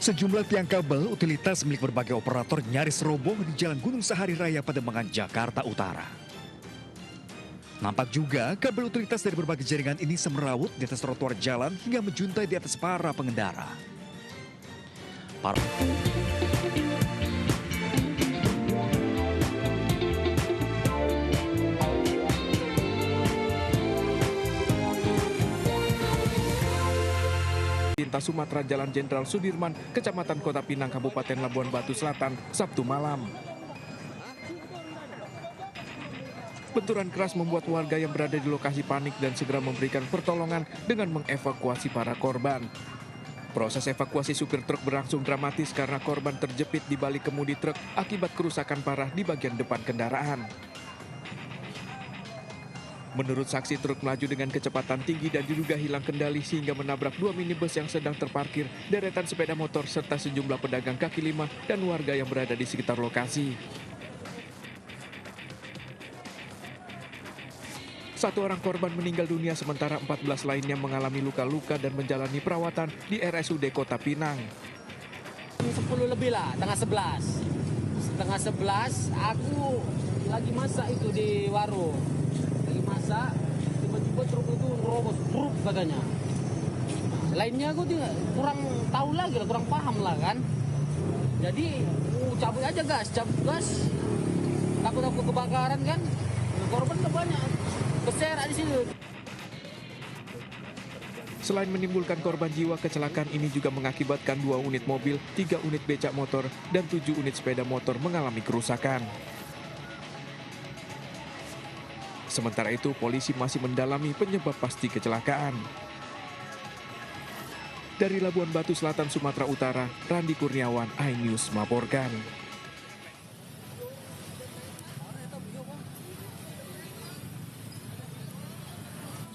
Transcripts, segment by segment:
Sejumlah tiang kabel utilitas milik berbagai operator nyaris roboh di Jalan Gunung Sahari Raya Pademangan, Jakarta Utara. Nampak juga kabel utilitas dari berbagai jaringan ini semerawut di atas trotoar jalan hingga menjuntai di atas para pengendara. Lintas Sumatera Jalan Jenderal Sudirman, Kecamatan Kota Pinang, Kabupaten Labuan Batu Selatan, Sabtu malam. Benturan keras membuat warga yang berada di lokasi panik dan segera memberikan pertolongan dengan mengevakuasi para korban. Proses evakuasi supir truk berlangsung dramatis karena korban terjepit di balik kemudi truk akibat kerusakan parah di bagian depan kendaraan. Menurut saksi, truk melaju dengan kecepatan tinggi dan diduga hilang kendali sehingga menabrak dua minibus yang sedang terparkir, deretan sepeda motor serta sejumlah pedagang kaki lima dan warga yang berada di sekitar lokasi. Satu orang korban meninggal dunia sementara 14 lainnya mengalami luka-luka dan menjalani perawatan di RSUD Kota Pinang. 10 lebih lah, tengah 11. Setengah 11 aku lagi masak itu di warung. Masa tiba-tiba truk itu nerobos bruk katanya. Lainnya aku kurang tahu lagi lah, kurang paham lah kan. Jadi cabut aja gas, takut aku kebakaran kan. Korban udah banyak, keserak di sini. Selain menimbulkan korban jiwa, kecelakaan ini juga mengakibatkan 2 unit mobil, 3 unit becak motor, dan 7 unit sepeda motor mengalami kerusakan. Sementara itu, polisi masih mendalami penyebab pasti kecelakaan. Dari Labuan Batu Selatan, Sumatera Utara, Randi Kurniawan, iNews melaporkan.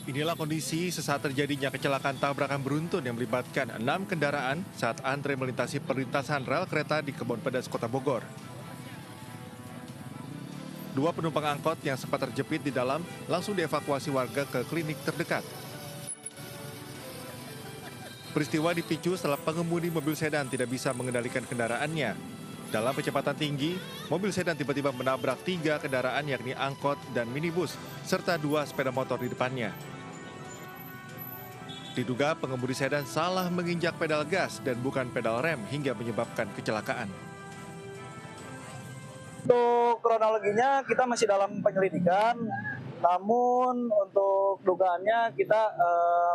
Inilah kondisi sesaat terjadinya kecelakaan tabrakan beruntun yang melibatkan 6 kendaraan saat antre melintasi perlintasan rel kereta di Kebon Pedas, Kota Bogor. 2 penumpang angkot yang sempat terjepit di dalam langsung dievakuasi warga ke klinik terdekat. Peristiwa dipicu setelah pengemudi mobil sedan tidak bisa mengendalikan kendaraannya. Dalam kecepatan tinggi, mobil sedan tiba-tiba menabrak 3 kendaraan yakni angkot dan minibus, serta 2 sepeda motor di depannya. Diduga pengemudi sedan salah menginjak pedal gas dan bukan pedal rem hingga menyebabkan kecelakaan. Untuk kronologinya kita masih dalam penyelidikan, namun untuk dugaannya kita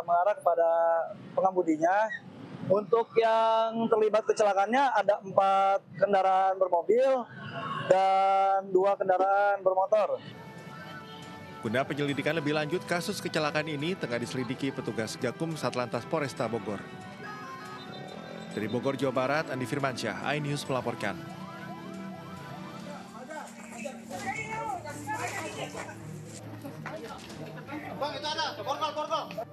mengarah kepada pengemudinya. Untuk yang terlibat kecelakaannya ada 4 kendaraan bermobil dan 2 kendaraan bermotor. Guna penyelidikan lebih lanjut, kasus kecelakaan ini tengah diselidiki petugas Gakum Satlantas Polresta Bogor. Dari Bogor, Jawa Barat, Andi Firmansyah, iNews melaporkan.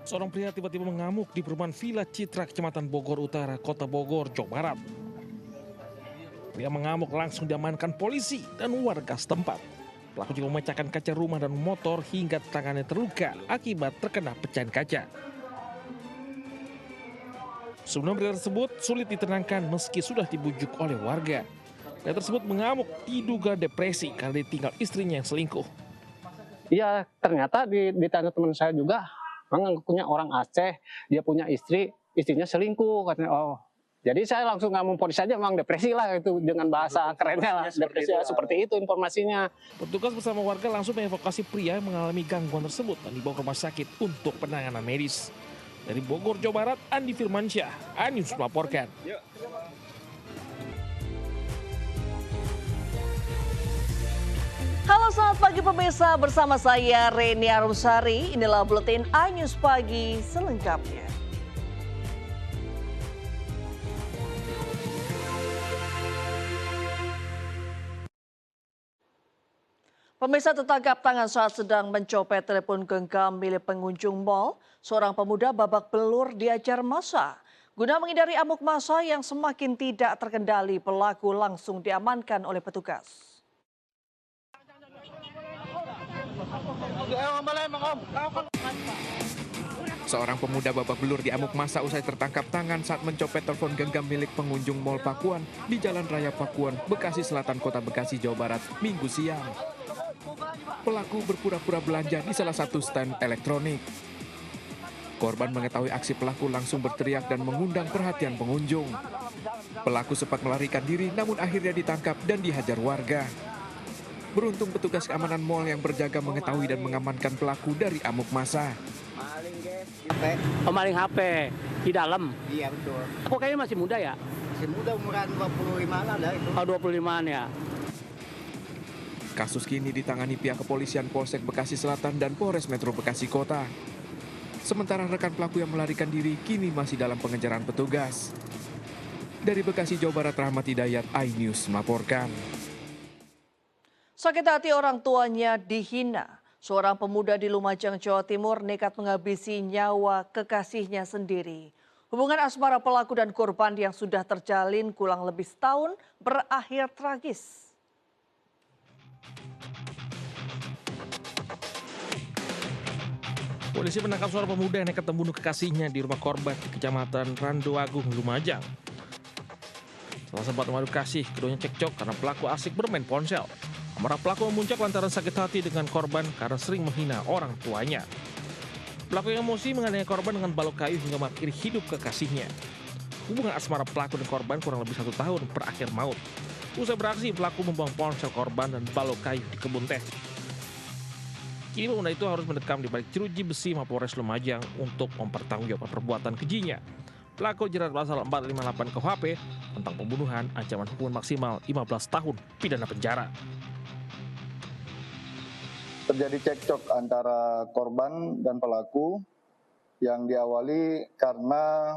Seorang pria tiba-tiba mengamuk di perumahan Villa Citra, Kecamatan Bogor Utara, Kota Bogor, Jawa Barat. Pria mengamuk langsung diamankan polisi dan warga setempat. Pelaku juga memecahkan kaca rumah dan motor hingga tangannya terluka akibat terkena pecahan kaca. Sebelum pria tersebut sulit ditenangkan meski sudah dibujuk oleh warga. Pria tersebut mengamuk diduga depresi karena ditinggal istrinya yang selingkuh. Iya, ternyata ditanya teman saya juga, mengakunya orang Aceh, dia punya istri, istrinya selingkuh katanya. Oh, jadi saya langsung ngomong polisi aja, memang depresi lah itu dengan bahasa kerennya lah, depresi seperti itu informasinya. Petugas bersama warga langsung mengevakuasi pria yang mengalami gangguan tersebut dan dibawa ke rumah sakit untuk penanganan medis. Dari Bogor, Jawa Barat, Andi Firmansyah, iNews melaporkan. Halo, selamat pagi pemirsa, bersama saya Reni Arumsari. Inilah buletin iNews Pagi selengkapnya. Pemirsa, tertangkap tangan saat sedang mencopet telepon genggam milik pengunjung mal, seorang pemuda babak belur diajar massa. Guna menghindari amuk massa yang semakin tidak terkendali, pelaku langsung diamankan oleh petugas. Seorang pemuda babak belur diamuk massa usai tertangkap tangan saat mencopet telepon genggam milik pengunjung Mall Pakuan di Jalan Raya Pakuan, Bekasi Selatan, Kota Bekasi, Jawa Barat, Minggu siang. Pelaku berpura-pura belanja di salah satu stand elektronik. Korban mengetahui aksi pelaku langsung berteriak dan mengundang perhatian pengunjung. Pelaku sempat melarikan diri namun akhirnya ditangkap dan dihajar warga. Beruntung petugas keamanan mal yang berjaga mengetahui dan mengamankan pelaku dari amuk massa. Maling HP di dalam. Iya betul. Kok kayaknya masih muda ya? Masih muda, umuran 25 lah itu. Oh, 25-an ya. Kasus kini ditangani pihak kepolisian Polsek Bekasi Selatan dan Polres Metro Bekasi Kota. Sementara rekan pelaku yang melarikan diri kini masih dalam pengejaran petugas. Dari Bekasi, Jawa Barat, Rahmat Hidayat, iNews melaporkan. Sakit hati orang tuanya dihina. Seorang pemuda di Lumajang, Jawa Timur nekat menghabisi nyawa kekasihnya sendiri. Hubungan asmara pelaku dan korban yang sudah terjalin kurang lebih setahun berakhir tragis. Polisi menangkap seorang pemuda yang nekat membunuh kekasihnya di rumah korban di Kecamatan Rando Agung, Lumajang. Setelah sempat mengadu kasih, keduanya cekcok karena pelaku asik bermain ponsel. Amarah pelaku memuncak lantaran sakit hati dengan korban karena sering menghina orang tuanya. Pelaku yang emosi menganiaya korban dengan balok kayu hingga mengakhiri hidup kekasihnya. Hubungan asmara pelaku dan korban kurang lebih 1 tahun berakhir maut. Usai beraksi, pelaku membuang ponsel korban dan balok kayu di kebun teh. Kini pemuda itu harus mendekam di balik jeruji besi Mapolres Lumajang untuk mempertanggungjawabkan perbuatan kejinya. Pelaku jerat pasal 458 KUHP tentang pembunuhan, ancaman hukuman maksimal 15 tahun pidana penjara. Terjadi cekcok antara korban dan pelaku yang diawali karena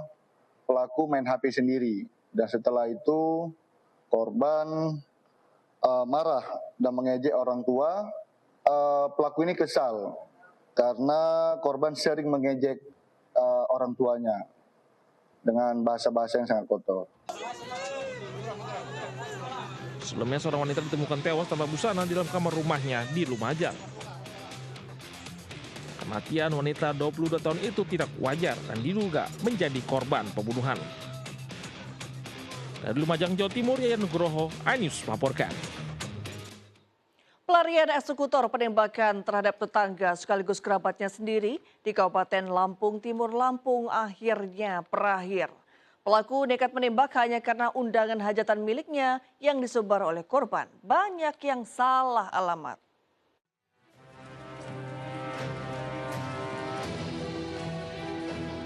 pelaku main HP sendiri. Dan setelah itu korban marah dan mengejek orang tua. Pelaku ini kesal karena korban sering mengejek orang tuanya dengan bahasa-bahasa yang sangat kotor. Sebelumnya seorang wanita ditemukan tewas tanpa busana di dalam kamar rumahnya di Lumajang. Kematian wanita 22 tahun itu tidak wajar dan diduga menjadi korban pembunuhan. Dari Lumajang, Jawa Timur, Yayan Nugroho, iNews melaporkan. Pelarian eksekutor penembakan terhadap tetangga sekaligus kerabatnya sendiri di Kabupaten Lampung Timur, Lampung akhirnya berakhir. Pelaku nekat menembak hanya karena undangan hajatan miliknya yang disebar oleh korban. Banyak yang salah alamat.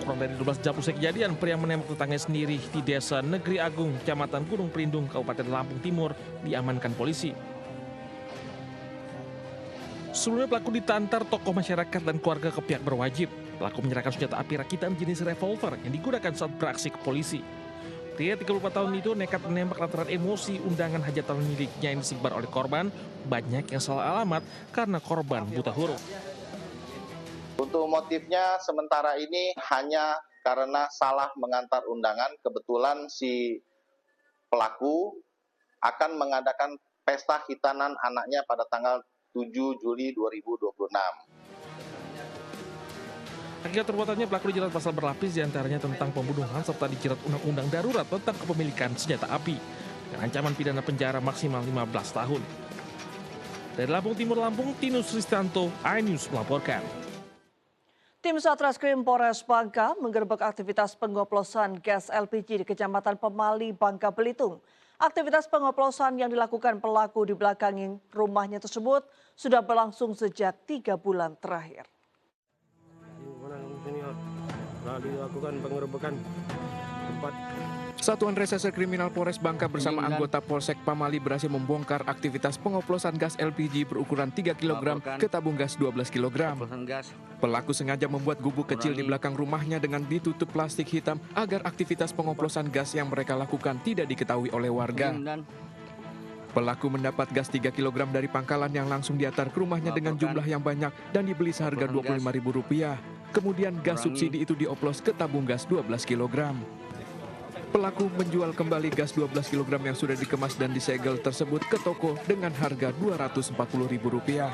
Kurang dari 12 jam usai kejadian, pria menembak tetangganya sendiri di Desa Negeri Agung, Kecamatan Gunung Perindung, Kabupaten Lampung Timur, diamankan polisi. Sebelumnya pelaku ditantar tokoh masyarakat dan keluarga ke pihak berwajib. Pelaku menyerahkan senjata api rakitan jenis revolver yang digunakan saat beraksi ke polisi. Pria 34 tahun itu nekat menembak lantaran emosi undangan hajatan miliknya yang disebar oleh korban. Banyak yang salah alamat karena korban buta huruf. Untuk motifnya sementara ini hanya karena salah mengantar undangan. Kebetulan si pelaku akan mengadakan pesta khitanan anaknya pada tanggal 7 Juli 2026. Akibat perbuatannya pelaku dijerat pasal berlapis diantaranya tentang pembunuhan serta dijerat undang-undang darurat tentang kepemilikan senjata api dengan ancaman pidana penjara maksimal 15 tahun. Dari Lampung Timur, Lampung, Tinus Ristanto, iNews melaporkan. Tim Satreskrim Polres Bangka menggerebek aktivitas pengoplosan gas LPG di Kecamatan Pemali, Bangka Belitung. Aktivitas pengoplosan yang dilakukan pelaku di belakang rumahnya tersebut sudah berlangsung sejak 3 bulan terakhir. Dilakukan penggerebekan tempat. Satuan Reserse Kriminal Polres Bangka bersama anggota Polsek Pamali berhasil membongkar aktivitas pengoplosan gas LPG berukuran 3 kg ke tabung gas 12 kg. Pelaku sengaja membuat gubuk kecil di belakang rumahnya dengan ditutup plastik hitam agar aktivitas pengoplosan gas yang mereka lakukan tidak diketahui oleh warga. Pelaku mendapat gas 3 kg dari pangkalan yang langsung diantar ke rumahnya dengan jumlah yang banyak dan dibeli seharga Rp25.000. Kemudian gas subsidi itu dioplos ke tabung gas 12 kg. Pelaku menjual kembali gas 12 kg yang sudah dikemas dan disegel tersebut ke toko dengan harga Rp240.000.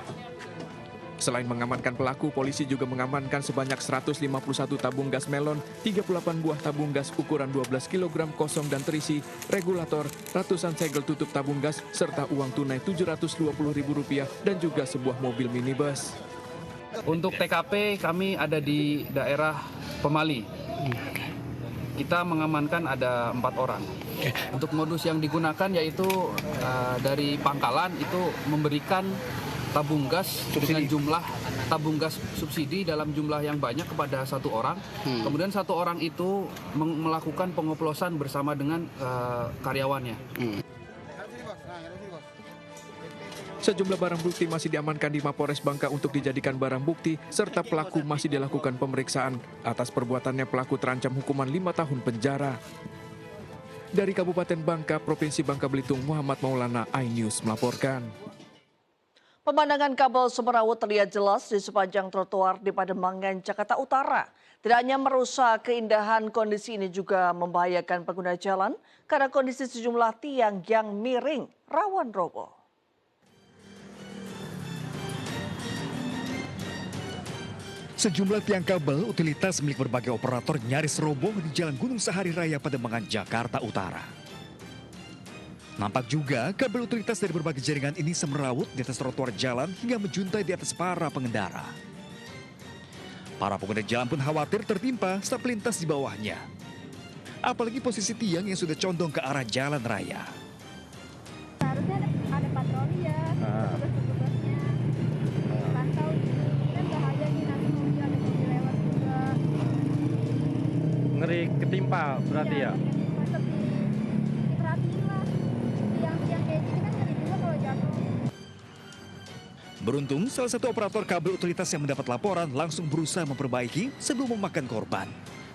Selain mengamankan pelaku, polisi juga mengamankan sebanyak 151 tabung gas melon, 38 buah tabung gas ukuran 12 kg kosong dan terisi, regulator, ratusan segel tutup tabung gas, serta uang tunai Rp720.000 dan juga sebuah mobil minibus. Untuk TKP kami ada di daerah Pemali. Kita mengamankan ada 4 orang. Untuk modus yang digunakan yaitu dari pangkalan itu memberikan tabung gas dengan jumlah tabung gas subsidi dalam jumlah yang banyak kepada 1 orang. Kemudian 1 orang itu melakukan pengoplosan bersama dengan karyawannya. Sejumlah barang bukti masih diamankan di Mapores Bangka untuk dijadikan barang bukti, serta pelaku masih dilakukan pemeriksaan. Atas perbuatannya pelaku terancam hukuman 5 tahun penjara. Dari Kabupaten Bangka, Provinsi Bangka Belitung, Muhammad Maulana, iNews melaporkan. Pemandangan kabel semrawut terlihat jelas di sepanjang trotoar di Pademangan, Jakarta Utara. Tidak hanya merusak keindahan, kondisi ini juga membahayakan pengguna jalan karena kondisi sejumlah tiang yang miring rawan roboh. Sejumlah tiang kabel utilitas milik berbagai operator nyaris roboh di Jalan Gunung Sahari Raya Pademangan, Jakarta Utara. Nampak juga kabel utilitas dari berbagai jaringan ini semerawut di atas trotoar jalan hingga menjuntai di atas para pengendara. Para pengguna jalan pun khawatir tertimpa saat melintas di bawahnya. Apalagi posisi tiang yang sudah condong ke arah jalan raya. Harusnya ada patroli ya, petugas-petugasnya pantau gitu. Kan bahaya nih nanti mobil ada mobil lewat juga. Ngeri ketimpa berarti ya? Diperhatiin lah. Tiang-tiang kayak gini kan ngeri juga kalau jatuh. Beruntung, salah satu operator kabel utilitas yang mendapat laporan langsung berusaha memperbaiki sebelum memakan korban.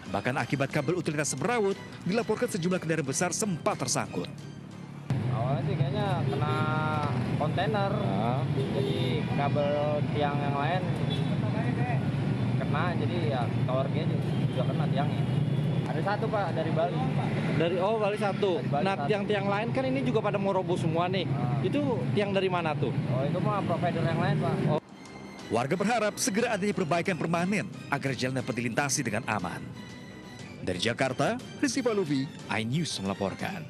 Bahkan akibat kabel utilitas semerawut, dilaporkan sejumlah kendaraan besar sempat tersangkut. Awalnya sih kayaknya kena kontainer, jadi kabel tiang yang lain kena, jadi ya towernya juga kena tiangnya. Ada 1 Pak dari Bali. Bali 1. Nah, tiang-tiang lain kan ini juga pada mau roboh semua nih. Itu tiang dari mana tuh? Oh, itu mah provider yang lain Pak. Warga berharap segera adanya perbaikan permanen agar jalan dapat dilintasi dengan aman. Dari Jakarta, Rizky Palubi, iNews melaporkan.